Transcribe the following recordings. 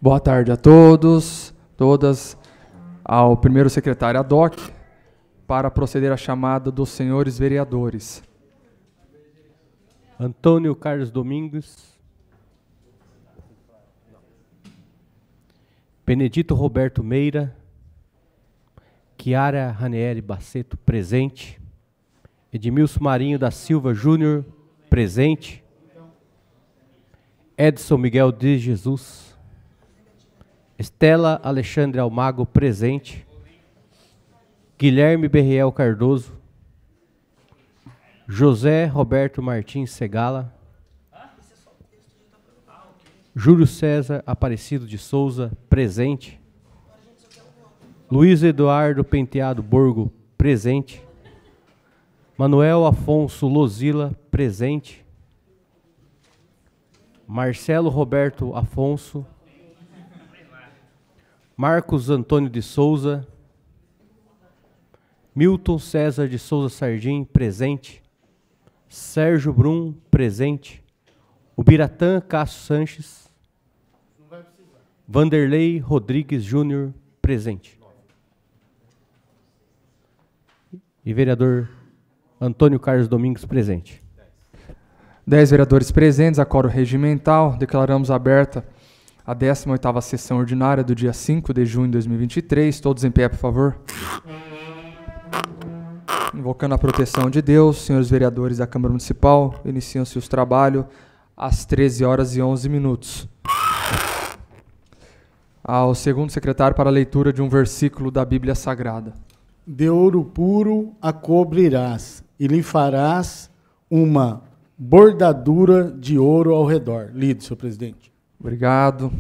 Boa tarde a todos, todas, ao primeiro secretário ad hoc, para proceder à chamada dos senhores vereadores. Antônio Carlos Domingues. Benedito Roberto Meira. Chiara Ranieri Baceto, presente. Edmilson Marinho da Silva Júnior, presente. Edson Miguel de Jesus. Estela Alexandre Almago, presente. Guilherme Berriel Cardoso. José Roberto Martins Segala. Júlio César Aparecido de Souza, presente. Luiz Eduardo Penteado Borgo, presente. Manuel Afonso Lozila, presente. Marcelo Roberto Afonso. Marcos Antônio de Souza. Milton César de Souza Sardim, presente. Sérgio Brum, presente. Ubiratã Cássio Sanches. Vanderlei Rodrigues Júnior, presente. E vereador Antônio Carlos Domingues, presente. 10 vereadores presentes, acórdão regimental. Declaramos aberta a 18ª sessão ordinária do dia 5 de junho de 2023. Todos em pé, por favor. Invocando a proteção de Deus, senhores vereadores da Câmara Municipal, iniciam-se os trabalhos às 13h11. Ao segundo secretário para a leitura de um versículo da Bíblia Sagrada. De ouro puro a cobrirás, e lhe farás uma bordadura de ouro ao redor. Lido, senhor presidente. Obrigado.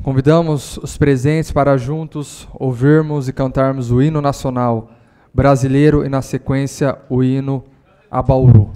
Convidamos os presentes para juntos ouvirmos e cantarmos o hino nacional brasileiro e, na sequência, o hino a Bauru.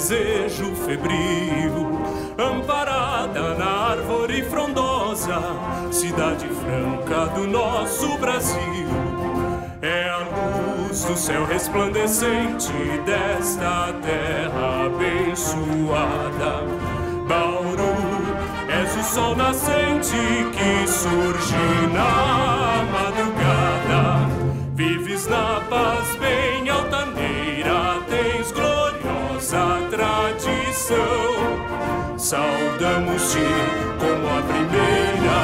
desejo febril, amparada na árvore frondosa, cidade franca do nosso Brasil. É a luz do céu resplandecente desta terra abençoada. Bauru, és o sol nascente que surge na madrugada. Vives na paz bem altaneira, tens gloriosa tradição. Saudamos-te como a primeira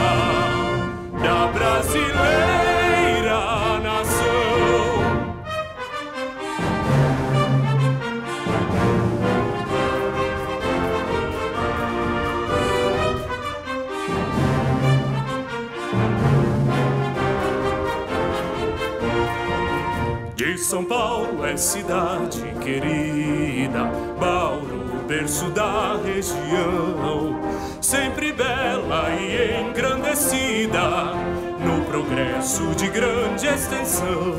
da brasileira nação. De São Paulo é cidade querida, Bauru, berço da região, sempre bela e engrandecida, no progresso de grande extensão.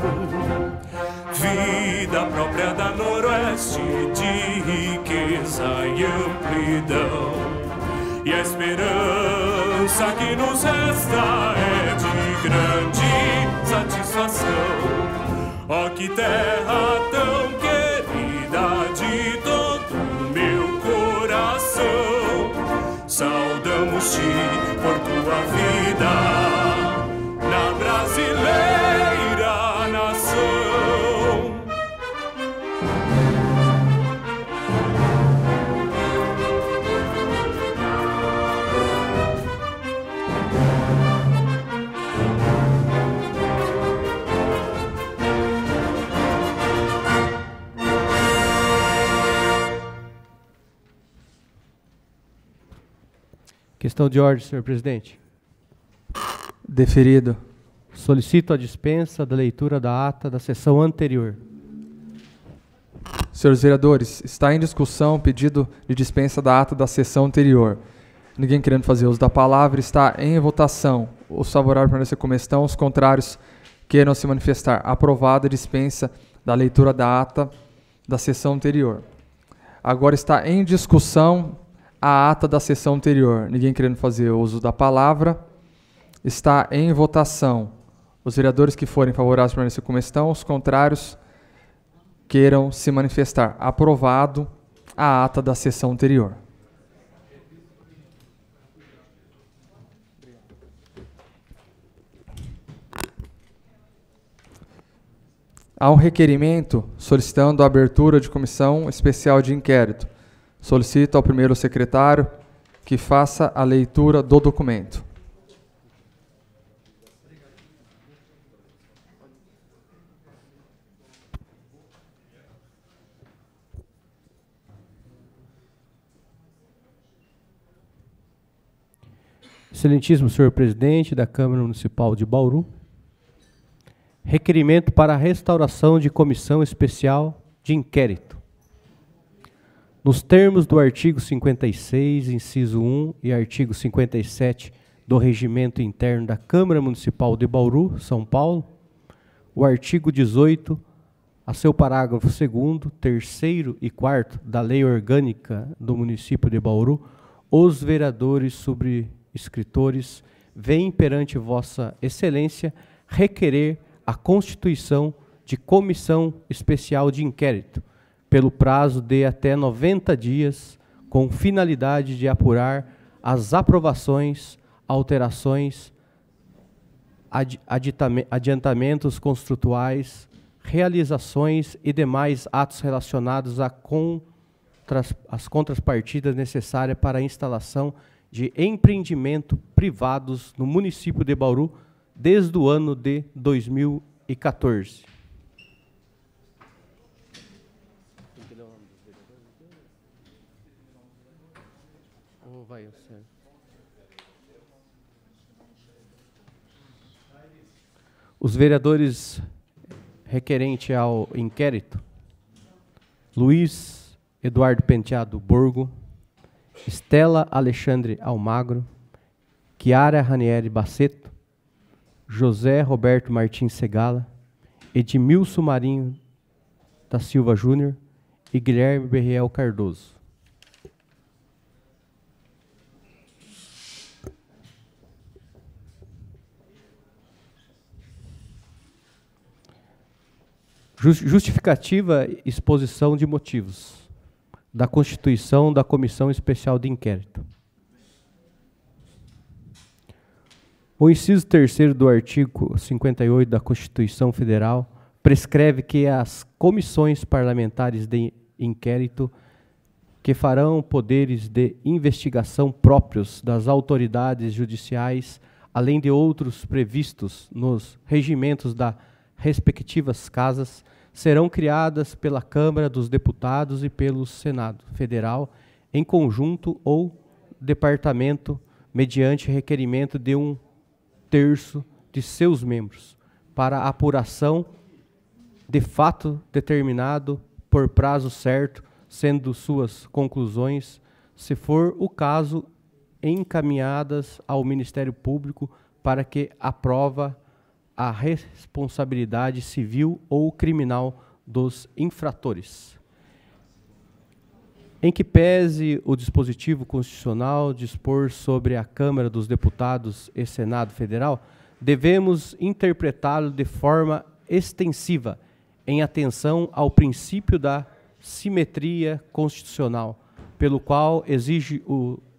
Vida própria da Noroeste, de riqueza e amplidão, e a esperança que nos resta é de grande satisfação. Ó, que terra tão querida de todo o meu coração, saudamos-te por tua vida na brasileira nação. Questão de ordem, senhor presidente. Deferido. Solicito a dispensa da leitura da ata da sessão anterior. Senhores vereadores, está em discussão o pedido de dispensa da ata da sessão anterior. Ninguém querendo fazer uso da palavra, está em votação. Os favoráveis permanecer como estão, os contrários queiram se manifestar. Aprovada a dispensa da leitura da ata da sessão anterior. Agora está em discussão a ata da sessão anterior. Ninguém querendo fazer uso da palavra, está em votação. Os vereadores que forem favoráveis permanecer como estão, os contrários queiram se manifestar. Aprovado a ata da sessão anterior. Há um requerimento solicitando a abertura de comissão especial de inquérito. Solicito ao primeiro secretário que faça a leitura do documento. Excelentíssimo senhor presidente da Câmara Municipal de Bauru, requerimento para a restauração de comissão especial de inquérito. Nos termos do artigo 56, inciso 1 e artigo 57 do Regimento Interno da Câmara Municipal de Bauru, São Paulo, o artigo 18, a seu parágrafo 2º, 3º e 4º da Lei Orgânica do Município de Bauru, os vereadores subscritores vêm perante Vossa Excelência requerer a constituição de comissão especial de inquérito, pelo prazo de até 90 dias, com finalidade de apurar as aprovações, alterações, adiantamentos construtuais, realizações e demais atos relacionados às contrapartidas necessárias para a instalação de empreendimento privados no município de Bauru desde o ano de 2014. Os vereadores requerentes ao inquérito: Luiz Eduardo Penteado Borgo, Estela Alexandre Almagro, Chiara Ranieri Baceto, José Roberto Martins Segala, Edmilson Marinho da Silva Júnior e Guilherme Berriel Cardoso. Justificativa e exposição de motivos da constituição da Comissão Especial de Inquérito. O inciso 3º do artigo 58 da Constituição Federal prescreve que as comissões parlamentares de inquérito que farão poderes de investigação próprios das autoridades judiciais, além de outros previstos nos regimentos das respectivas casas, serão criadas pela Câmara dos Deputados e pelo Senado Federal, em conjunto ou departamento, mediante requerimento de 1/3 de seus membros, para apuração de fato determinado por prazo certo, sendo suas conclusões, se for o caso, encaminhadas ao Ministério Público para que aprova a responsabilidade civil ou criminal dos infratores. Em que pese o dispositivo constitucional dispor sobre a Câmara dos Deputados e Senado Federal, devemos interpretá-lo de forma extensiva, em atenção ao princípio da simetria constitucional, pelo qual exige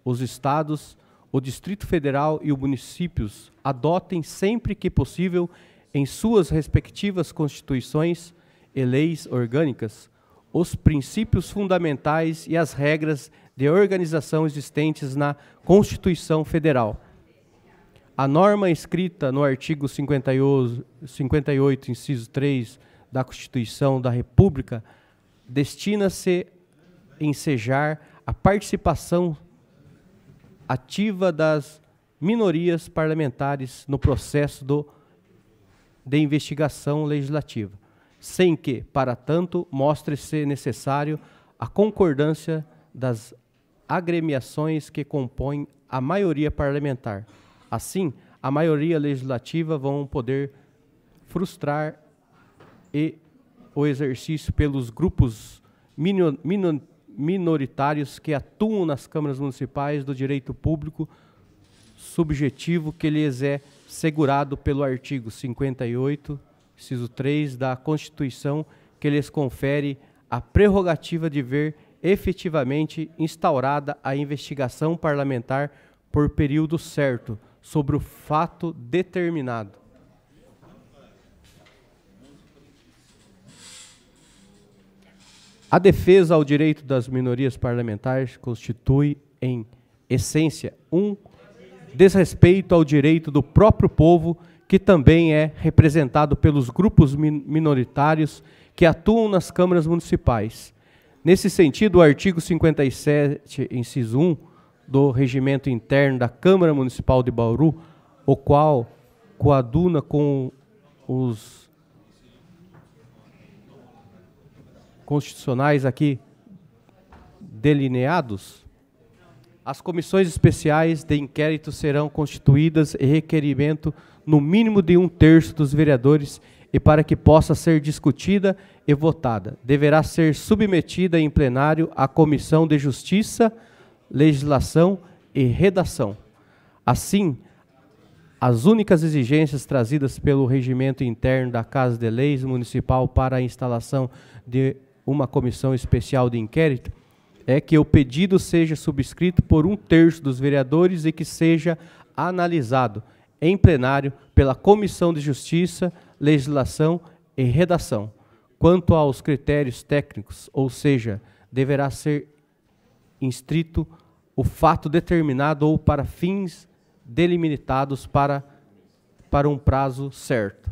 os Estados, o Distrito Federal e os municípios adotem sempre que possível em suas respectivas constituições e leis orgânicas os princípios fundamentais e as regras de organização existentes na Constituição Federal. A norma escrita no artigo 58, inciso 3 da Constituição da República destina-se a ensejar a participação ativa das minorias parlamentares no processo de investigação legislativa, sem que, para tanto, mostre-se necessário a concordância das agremiações que compõem a maioria parlamentar. Assim, a maioria legislativa vão poder frustrar o exercício pelos grupos minoritários que atuam nas câmaras municipais do direito público subjetivo que lhes é segurado pelo artigo 58, inciso 3 da Constituição, que lhes confere a prerrogativa de ver efetivamente instaurada a investigação parlamentar por período certo sobre o fato determinado. A defesa ao direito das minorias parlamentares constitui, em essência, desrespeito ao direito do próprio povo, que também é representado pelos grupos minoritários que atuam nas câmaras municipais. Nesse sentido, o artigo 57, inciso 1, do Regimento Interno da Câmara Municipal de Bauru, o qual coaduna com os constitucionais aqui delineados, as comissões especiais de inquérito serão constituídas em requerimento no mínimo de 1/3 dos vereadores e para que possa ser discutida e votada, deverá ser submetida em plenário à Comissão de Justiça, Legislação e Redação. Assim, as únicas exigências trazidas pelo regimento interno da Casa de Leis Municipal para a instalação de uma comissão especial de inquérito é que o pedido seja subscrito por 1/3 dos vereadores e que seja analisado em plenário pela Comissão de Justiça, Legislação e Redação. Quanto aos critérios técnicos, ou seja, deverá ser instrito o fato determinado ou para fins delimitados para um prazo certo.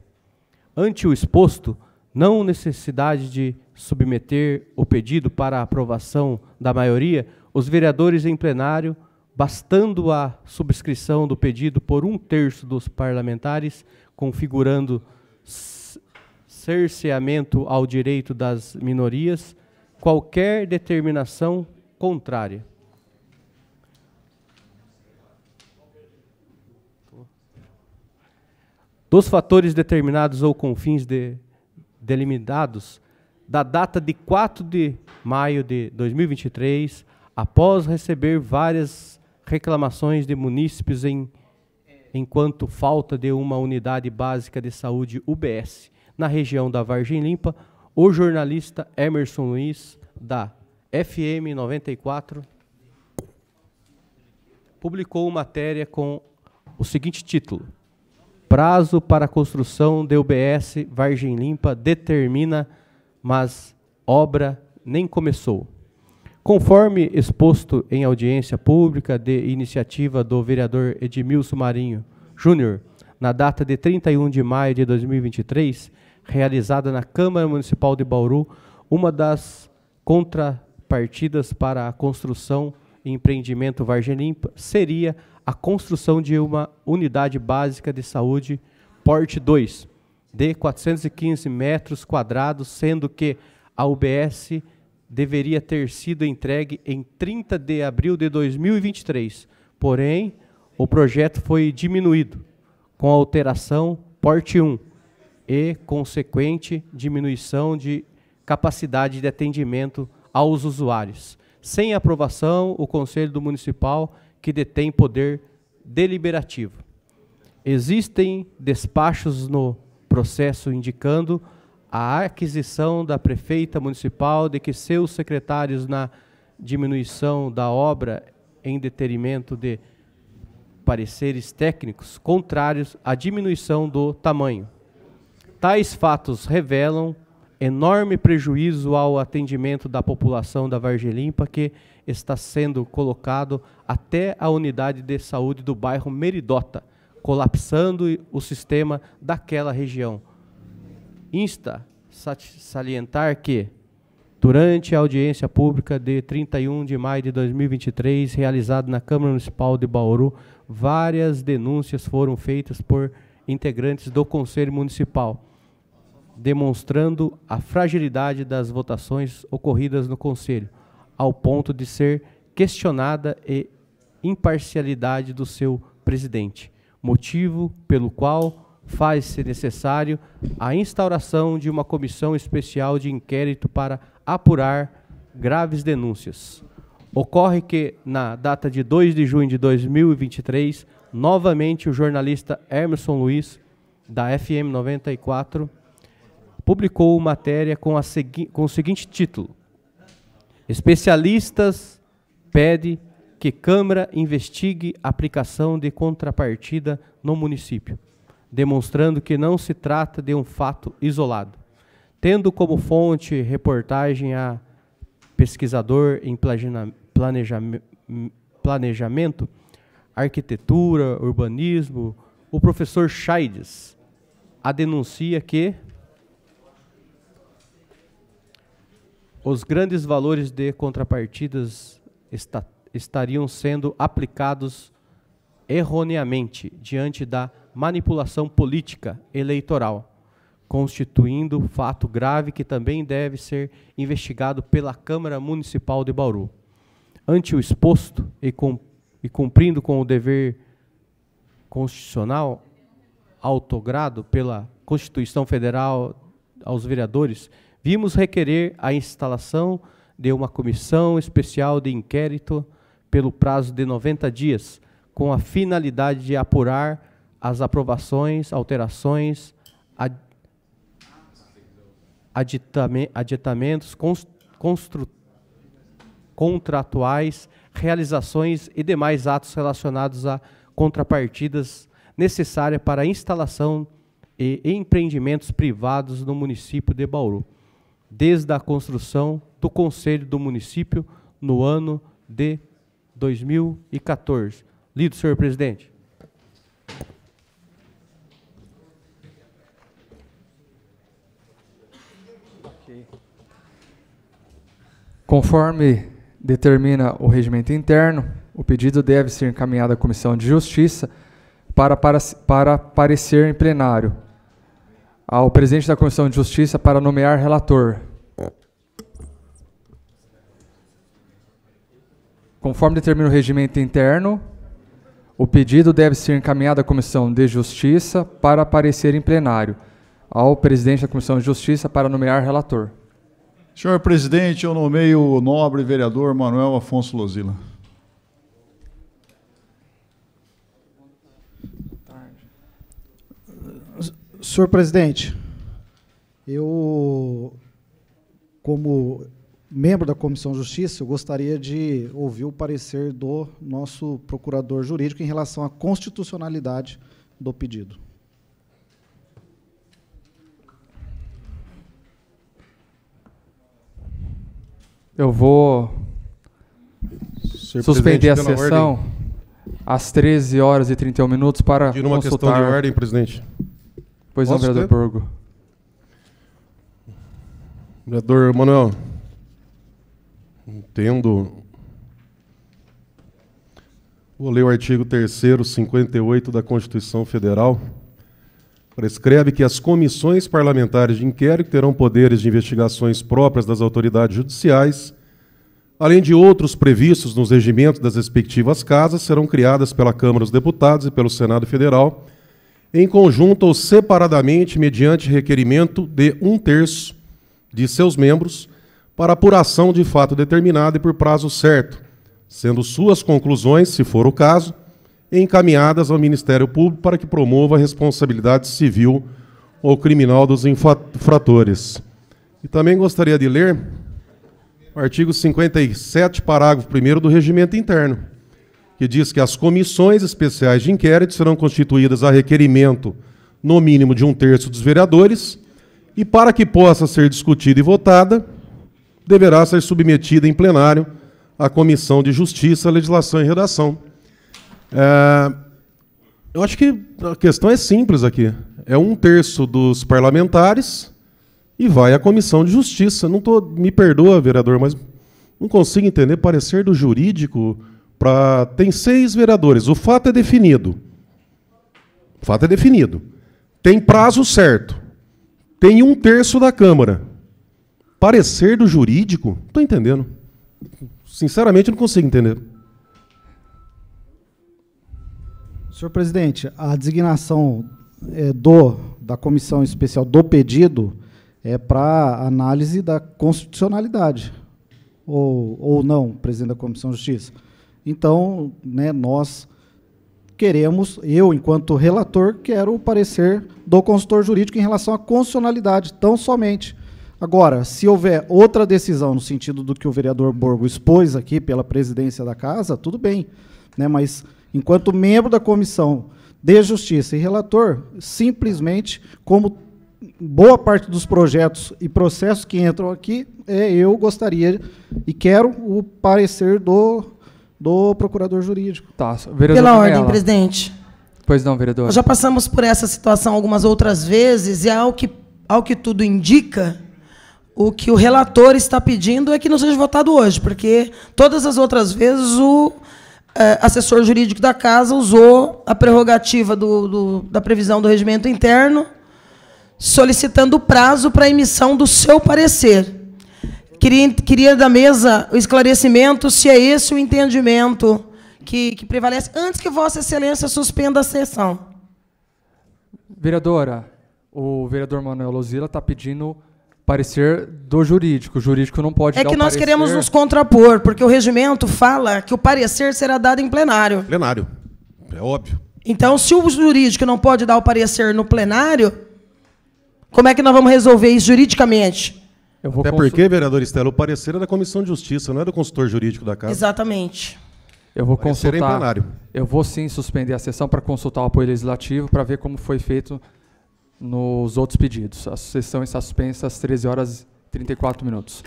Ante o exposto, não necessidade de submeter o pedido para a aprovação da maioria, os vereadores em plenário, bastando a subscrição do pedido por 1/3 dos parlamentares, configurando cerceamento ao direito das minorias, qualquer determinação contrária. Dos fatores determinados ou com fins delimitados, da data de 4 de maio de 2023, após receber várias reclamações de munícipes enquanto falta de uma unidade básica de saúde UBS na região da Vargem Limpa, o jornalista Emerson Luiz, da FM 94, publicou matéria com o seguinte título: Prazo para a construção de UBS Vargem Limpa determina, mas obra nem começou. Conforme exposto em audiência pública de iniciativa do vereador Edmilson Marinho Júnior, na data de 31 de maio de 2023, realizada na Câmara Municipal de Bauru, uma das contrapartidas para a construção e empreendimento Vargem Limpa seria a construção de uma unidade básica de saúde porte 2, de 415 metros quadrados, sendo que a UBS deveria ter sido entregue em 30 de abril de 2023. Porém, o projeto foi diminuído, com a alteração porte 1 e consequente diminuição de capacidade de atendimento aos usuários. Sem aprovação, o Conselho Municipal, que detém poder deliberativo. Existem despachos no processo indicando a aquisição da prefeita municipal de que seus secretários na diminuição da obra em detrimento de pareceres técnicos contrários à diminuição do tamanho. Tais fatos revelam enorme prejuízo ao atendimento da população da Vargem Limpa, que está sendo colocado até a unidade de saúde do bairro Meridota, colapsando o sistema daquela região. Insta salientar que, durante a audiência pública de 31 de maio de 2023, realizada na Câmara Municipal de Bauru, várias denúncias foram feitas por integrantes do Conselho Municipal, demonstrando a fragilidade das votações ocorridas no Conselho, ao ponto de ser questionada a imparcialidade do seu presidente, motivo pelo qual faz-se necessário a instauração de uma comissão especial de inquérito para apurar graves denúncias. Ocorre que, na data de 2 de junho de 2023, novamente o jornalista Emerson Luiz, da FM 94, publicou matéria com o seguinte título: Especialistas pedem que Câmara investigue a aplicação de contrapartida no município, demonstrando que não se trata de um fato isolado. Tendo como fonte reportagem a pesquisador em planejamento, arquitetura, urbanismo, o professor Chaides, a denuncia que os grandes valores de contrapartidas estariam sendo aplicados erroneamente diante da manipulação política eleitoral, constituindo fato grave que também deve ser investigado pela Câmara Municipal de Bauru. Ante o exposto e cumprindo com o dever constitucional autogrado pela Constituição Federal aos vereadores, vimos requerer a instalação de uma comissão especial de inquérito pelo prazo de 90 dias, com a finalidade de apurar as aprovações, alterações, aditamentos contratuais, realizações e demais atos relacionados a contrapartidas necessárias para a instalação e empreendimentos privados no município de Bauru, desde a construção do Conselho do Município no ano de 2014. Lido, senhor presidente. Conforme determina o regimento interno, o pedido deve ser encaminhado à Comissão de Justiça para parecer em plenário, ao presidente da Comissão de Justiça para nomear relator. Conforme determina o regimento interno, o pedido deve ser encaminhado à Comissão de Justiça para parecer em plenário, ao presidente da Comissão de Justiça para nomear relator. Senhor presidente, eu nomeio o nobre vereador Manuel Afonso Lozila. Senhor presidente, eu como membro da Comissão de Justiça, eu gostaria de ouvir o parecer do nosso procurador jurídico em relação à constitucionalidade do pedido. Eu vou suspender a sessão às 13 horas e 31 minutos para Pedindo uma consultar... questão de ordem, presidente. Pois não, vereador Burgo. Vereador Manuel, entendo. Vou ler o artigo 3º, 58 da Constituição Federal. Prescreve que as comissões parlamentares de inquérito terão poderes de investigações próprias das autoridades judiciais, além de outros previstos nos regimentos das respectivas casas, serão criadas pela Câmara dos Deputados e pelo Senado Federal, em conjunto ou separadamente, mediante requerimento de 1/3 de seus membros, para apuração de fato determinado e por prazo certo, sendo suas conclusões, se for o caso, encaminhadas ao Ministério Público para que promova a responsabilidade civil ou criminal dos infratores. E também gostaria de ler o artigo 57, parágrafo 1º do Regimento Interno, que diz que as comissões especiais de inquérito serão constituídas a requerimento, no mínimo, de 1/3 dos vereadores, e para que possa ser discutida e votada, deverá ser submetida em plenário à Comissão de Justiça, Legislação e Redação. Eu acho que a questão é simples aqui. É 1/3 dos parlamentares e vai à Comissão de Justiça. Me perdoa, vereador, mas não consigo entender parecer do jurídico. Tem 6 vereadores. O fato é definido. O fato é definido. Tem prazo certo. Tem 1/3 da Câmara. Parecer do jurídico? Não estou entendendo. Sinceramente, não consigo entender. Senhor presidente, a designação da Comissão Especial do pedido é para análise da constitucionalidade. Ou não, presidente da Comissão de Justiça. Então, né, nós queremos, eu, enquanto relator, quero o parecer do consultor jurídico em relação à constitucionalidade, tão somente. Agora, se houver outra decisão, no sentido do que o vereador Borgo expôs aqui pela presidência da Casa, tudo bem. Né, mas, enquanto membro da Comissão de Justiça e relator, simplesmente, como boa parte dos projetos e processos que entram aqui, eu gostaria e quero o parecer do procurador jurídico. Tá, vereador Pela ordem, Canela. presidente. Pois não, vereador. Nós já passamos por essa situação algumas outras vezes e, ao que tudo indica, o que o relator está pedindo é que não seja votado hoje, porque todas as outras vezes o assessor jurídico da Casa usou a prerrogativa da previsão do regimento interno, solicitando prazo para a emissão do seu parecer. Queria da mesa o esclarecimento se é esse o entendimento que prevalece, antes que Vossa Excelência suspenda a sessão. Vereadora, o vereador Manuel Lozila está pedindo parecer do jurídico. O jurídico não pode dar o parecer. É que nós queremos nos contrapor, porque o regimento fala que o parecer será dado em plenário. Plenário, é óbvio. Então, se o jurídico não pode dar o parecer no plenário, como é que nós vamos resolver isso juridicamente? Até porque, vereador Estela, o parecer é da Comissão de Justiça, não é do consultor jurídico da Casa. Exatamente. Eu vou Parecer em consultar. plenário. Eu vou sim suspender a sessão para consultar o apoio legislativo para ver como foi feito nos outros pedidos. A sessão está suspensa às 13 horas e 34 minutos.